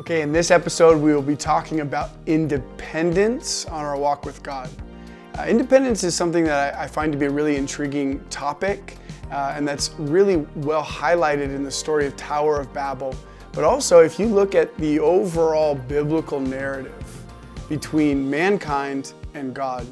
Okay, in this episode, we will be talking about independence on our walk with God. Independence is something that I find to be a really intriguing topic, and that's really well highlighted in the story of Tower of Babel. But also, if you look at the overall biblical narrative between mankind and God,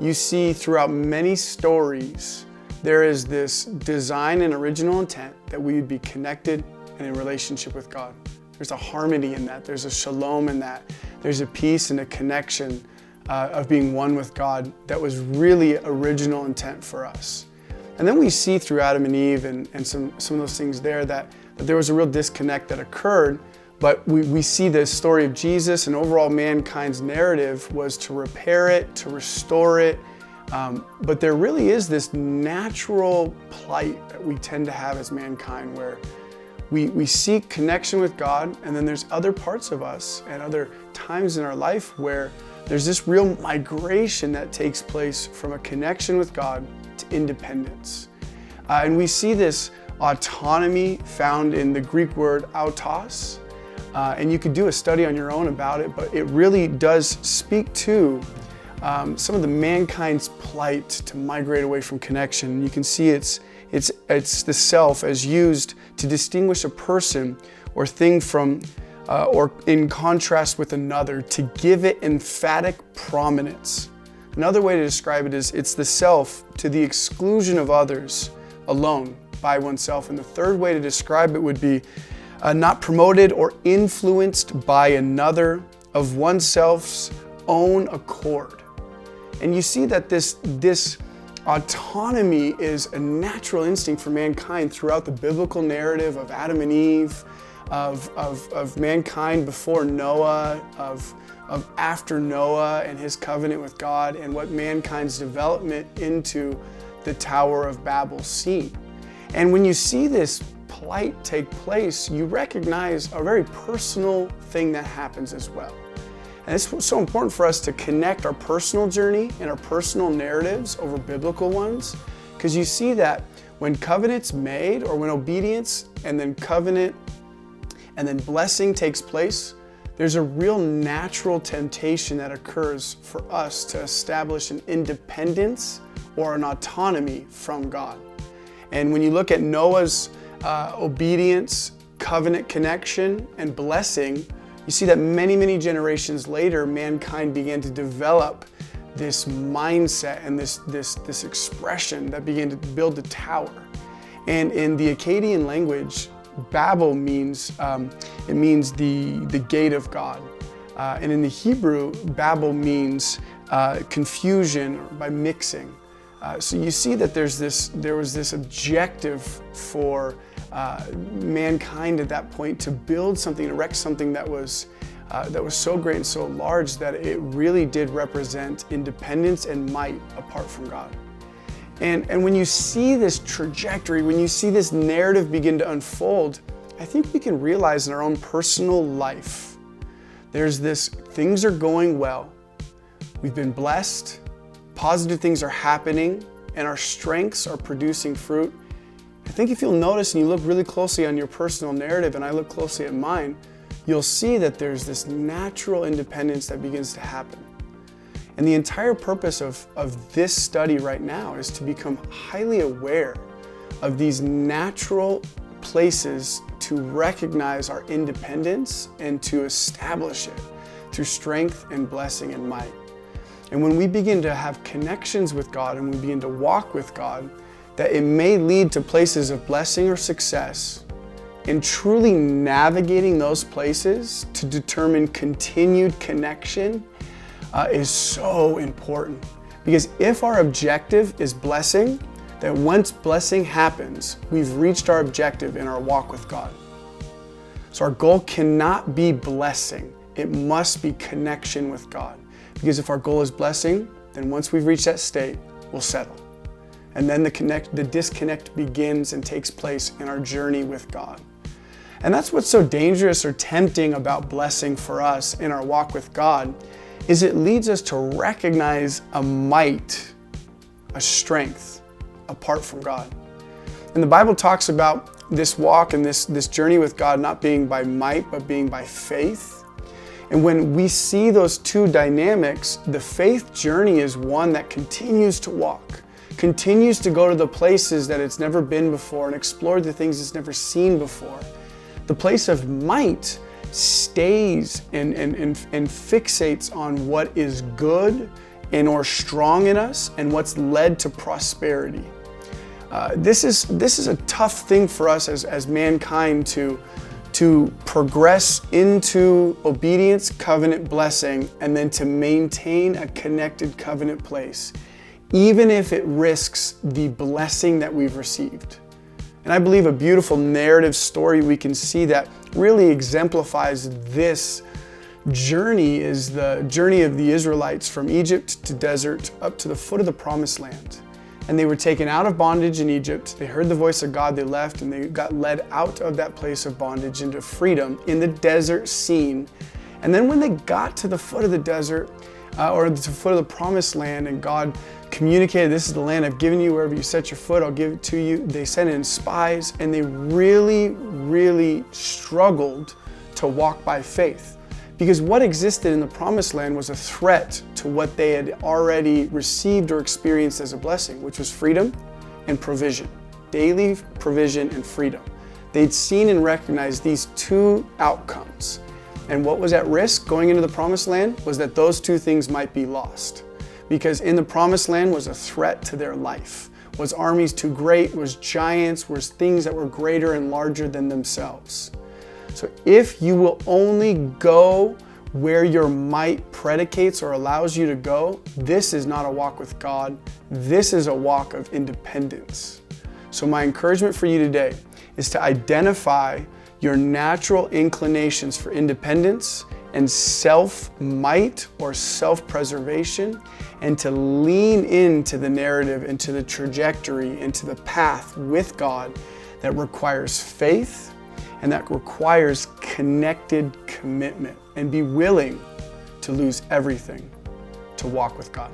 you see throughout many stories, there is this design and original intent that we would be connected and in relationship with God. There's a harmony in that. There's a shalom in that. There's a peace and a connection of being one with God that was really original intent for us. And then we see through Adam and Eve and some of those things there that there was a real disconnect that occurred. But we see the story of Jesus and overall mankind's narrative was to repair it, to restore it. But there really is this natural plight that we tend to have as mankind where we seek connection with God, and then there's other parts of us and other times in our life where there's this real migration that takes place from a connection with God to independence. And we see this autonomy found in the Greek word autos. And you could do a study on your own about it, but it really does speak to some of the mankind's plight to migrate away from connection. You can see it's the self as used to distinguish a person or thing from or in contrast with another, to give it emphatic prominence. Another way to describe it is it's the self to the exclusion of others alone by oneself. And the third way to describe it would be not promoted or influenced by another of oneself's own accord. And you see that this autonomy is a natural instinct for mankind throughout the biblical narrative of Adam and Eve, of mankind before Noah, of after Noah and his covenant with God, and what mankind's development into the Tower of Babel scene. And when you see this plight take place, you recognize a very personal thing that happens as well. And it's so important for us to connect our personal journey and our personal narratives over biblical ones, because you see that when covenant's made, or when obedience and then covenant and then blessing takes place, there's a real natural temptation that occurs for us to establish an independence or an autonomy from God. And when you look at Noah's obedience, covenant connection, and blessing, you see that many generations later, mankind began to develop this mindset and this expression that began to build the tower. And in the Akkadian language, Babel means the gate of God. And in the Hebrew, Babel means confusion, or by mixing. So you see that there was this objective for mankind at that point to build something, erect something that was so great and so large that it really did represent independence and might apart from God. And when you see this trajectory, when you see this narrative begin to unfold, I think we can realize in our own personal life, there's this, things are going well, we've been blessed, positive things are happening, and our strengths are producing fruit. I think if you'll notice and you look really closely on your personal narrative, and I look closely at mine, you'll see that there's this natural independence that begins to happen. And the entire purpose of this study right now is to become highly aware of these natural places to recognize our independence and to establish it through strength and blessing and might. And when we begin to have connections with God and we begin to walk with God, that it may lead to places of blessing or success. And truly navigating those places to determine continued connection is so important. Because if our objective is blessing, then once blessing happens, we've reached our objective in our walk with God. So our goal cannot be blessing. It must be connection with God. Because if our goal is blessing, then once we've reached that state, we'll settle. And then the disconnect begins and takes place in our journey with God. And that's what's so dangerous or tempting about blessing for us in our walk with God, is it leads us to recognize a might, a strength apart from God. And the Bible talks about this walk and this journey with God not being by might, but being by faith. And when we see those two dynamics, the faith journey is one that continues to walk, continues to go to the places that it's never been before and explore the things it's never seen before. The place of might stays and fixates on what is good and or strong in us and what's led to prosperity. This is a tough thing for us as mankind to progress into obedience, covenant blessing, and then to maintain a connected covenant place, even if it risks the blessing that we've received. And I believe a beautiful narrative story we can see that really exemplifies this journey is the journey of the Israelites from Egypt to desert up to the foot of the promised land. And they were taken out of bondage in Egypt. They heard the voice of God, they left, and they got led out of that place of bondage into freedom in the desert scene. And then when they got to the foot of the desert, or the foot of the promised land, and God communicated, this is the land I've given you, wherever you set your foot, I'll give it to you. They sent in spies, and they really struggled to walk by faith. Because what existed in the promised land was a threat to what they had already received or experienced as a blessing, which was freedom and provision, daily provision and freedom. They'd seen and recognized these two outcomes. And what was at risk going into the promised land was that those two things might be lost. Because in the promised land was a threat to their life. Was armies too great? Was giants? Was things that were greater and larger than themselves? So if you will only go where your might predicates or allows you to go, this is not a walk with God. This is a walk of independence. So my encouragement for you today is to identify your natural inclinations for independence and self-might or self-preservation, and to lean into the narrative, into the trajectory, into the path with God that requires faith and that requires connected commitment, and be willing to lose everything to walk with God.